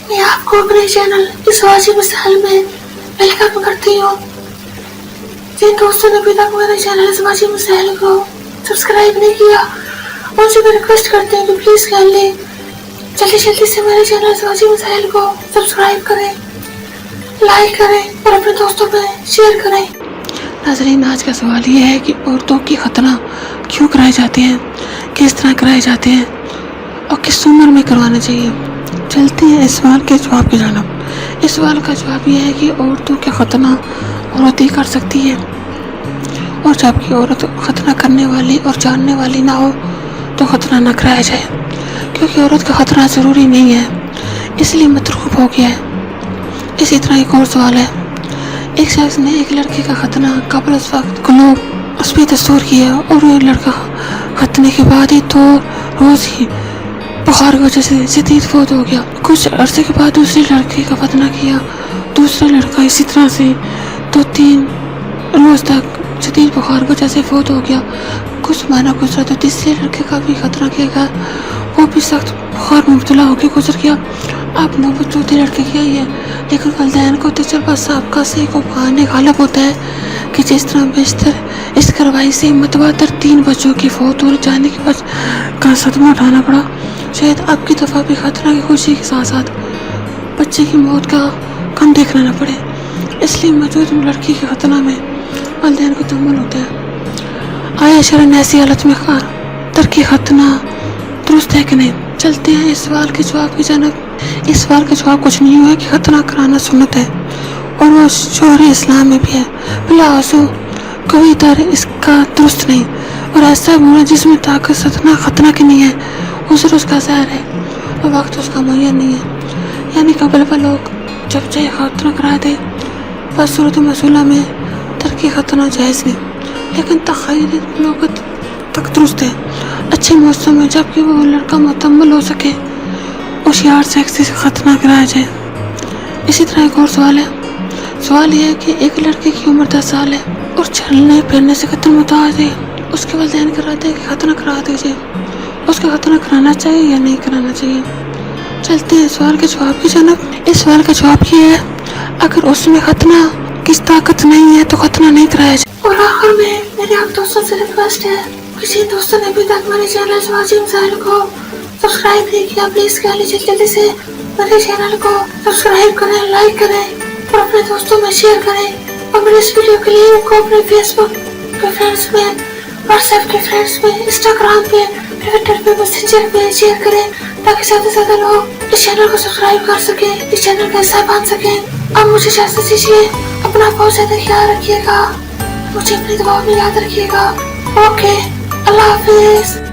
मैं आपको अपने चैनल इस वाजिब मिसाल में वेलकम करती हूँ। जिन दोस्तों ने अभी तक मेरे चैनल इस वाजिब मिसाल को सब्सक्राइब नहीं किया, उनसे मैं रिक्वेस्ट करती हूँ कि प्लीज़ कर लें, जल्दी से मेरे चैनल इस वाजिब मिसाल को सब्सक्राइब करें, लाइक करें और अपने दोस्तों में शेयर करें। नाज़रीन, आज का सवाल ये है कि औरतों की खतना क्यों कराए जाते हैं, किस तरह कराए जाते हैं और किस उम्र में करवाना चाहिए। चलते हैं इस सवाल के जवाब की जानब। इस सवाल का जवाब यह है कि औरतों के खतना औरत ही कर सकती है, और जबकि औरत खतना करने वाली और जानने वाली ना हो तो खतना न कराया जाए, क्योंकि औरत का खतना ज़रूरी नहीं है, इसलिए मतरूफ हो गया है। इसी तरह एक और सवाल है, एक शख्स ने एक लड़के का खतना कबल उस वक्त को उस पर दस्तूर किया और वो लड़का खतने के बाद ही तो रोज़ ही बुखार की वजह से शदीद फौत हो गया। कुछ अरसे के बाद दूसरे लड़के का खतना किया, दूसरा लड़का इसी तरह से 2-3 रोज़ तक शदीद बुखार की वजह से फौत हो गया। कुछ महीना गुजरा तो तीसरे लड़के का भी खतना किया गया, वो भी सख्त बुखार में मुब्तला होकर गुजर गया। अब नौबत चौथे लड़के की आई है, लेकिन वालिदैन को तजुर्बा साहब से को बहाने गालिब होता है कि जिस तरह बेशतर इस कार्रवाई से मतवातर 3 बच्चों की फौत हो जाने के बाद का सदमा उठाना पड़ा। शायद अब की दफ़ा भी खतरा की खुशी के साथ साथ बच्चे की मौत का कम देखना न पड़े, इसलिए मौजूद लड़की के खतना में वालिदैन को तहम्मुल होता है। आया शरन ऐसी हालत में तरकी खतना दुरुस्त है कि नहीं। चलते हैं इस सवाल के जवाब की जानब। इस सवाल का जवाब कुछ नहीं हुआ कि खतना कराना सुन्नत है और वो शोहर इस्लाम में भी है, बिला आंसू कोई दर इसका दुरुस्त नहीं, और ऐसा बोला जिसमें ताकत खतना की नहीं है, उज़र उसका ज़ाहिर है और वक्त उसका मुय्यन नहीं है। यानी कबल पर लोग जब चाहे खतना करा दे, बस सूरत मसूला में तरकी खतना जायज़ नहीं, लेकिन तख़य्युर लोग तक दुरुस्त है। अच्छे मौसम में जबकि वो लड़का मुकम्मल हो सके, होशियार सेक्सी से खतना कराया जाए। इसी तरह एक और सवाल है, सवाल यह है कि एक लड़के की उम्र 10 साल है और चलने फिरने से खत्म होता है, उसके वालिदैन कराते हैं कि खतना करा दीजिए, उसका खतना कराना चाहिए या नहीं कराना चाहिए। चलते हैं सवाल के जवाब की जानब। इस सवाल का जवाब ये है, अगर उसमें खतना की ताकत नहीं है तो खतना नहीं कराया जाए। और आखिर में मेरे आप दोस्तों से रिक्वेस्ट है, किसी दोस्तों ने अभी तक मेरे चैनल वाजिब मिसाल को सब्सक्राइब नहीं किया, प्लीज़ कर लीजिए, जल्दी से मेरे चैनल को सब्सक्राइब करें, लाइक करें और अपने दोस्तों में शेयर करें। और मेरे इस वीडियो के लिंक को अपने फेसबुक के फ्रेंड्स में, व्हाट्सएप के फ्रेंड्स में, इंस्टाग्राम पे, ट्विटर पे, मैसेंजर पे शेयर करें, ताकि ज़्यादा से ज़्यादा लोग इस चैनल को सब्सक्राइब कर सकें, इस चैनल का हिस्सा बन सकें। अब मुझे इजाज़त दीजिए, अपना बहुत ज़्यादा ख्याल रखिएगा, मुझे अपनी दुआ में याद रखिएगा। ओके, अल्लाह हाफिज़।